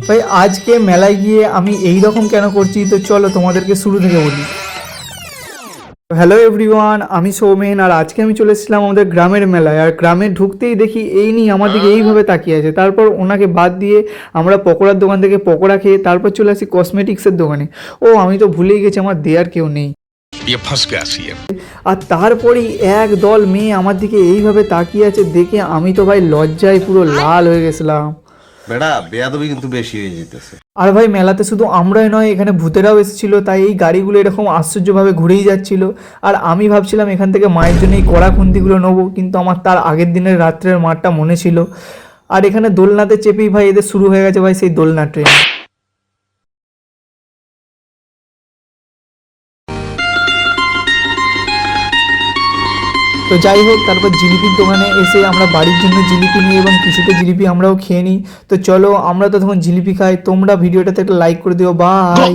ভাই আজকে মেলায় গিয়ে আমি এই রকম কেন করছি, তো চলো তোমাদেরকে শুরু থেকে বলি। হ্যালো এভরিওয়ান, আমি সৌমেন, আর আজকে আমি চলে এসেছিলাম আমাদের গ্রামের মেলায়। আর গ্রামে ঢুকতেই দেখি এই নিয়ে আমার দিকে এইভাবে তাকিয়ে আছে। তারপর ওনাকে বাদ দিয়ে আমরা পকোড়ার দোকান থেকে পকোড়া খেয়ে তারপর চলে আসি কসমেটিক্সের দোকানে। ও আমি তো ভুলেই গেছি আমার দেয়ার কেউ নেই। আর তারপরেই এক দল মেয়ে আমার দিকে এইভাবে তাকিয়ে আছে দেখে আমি তো ভাই লজ্জায় পুরো লাল হয়ে গেছিলাম। বেটা বেয়াদবি কিন্তু বেশি হয়ে যেতেছে। আর ভাই মেলাতে শুধু আমরাই নয়, এখানে ভূতেরাও এসেছিল, তাই এই গাড়িগুলো এরকম আশ্চর্যভাবে ঘুরেই যাচ্ছিল। আর আমি ভাবছিলাম এখান থেকে মায়ের জন্য এই কড়া খুন্তিগুলো নেবো, কিন্তু আমার তার আগের দিনের রাত্রের মাঠটা মনে ছিল। আর এখানে দোলনাতে চেপেই ভাই এদের শুরু হয়ে গেছে ভাই সেই দোলনা ট্রেন। তো যাই হোক, তারপর জিলিপির দোকানে এসে আমরা বাড়ির জন্য জিলিপি নিই এবং কিছুটা জিলিপি আমরাও খেয়ে নিই। তো চলো আমরা তো তখন জিলিপি খাই, তোমরা ভিডিওটাতে একটা লাইক করে দিও। বাই।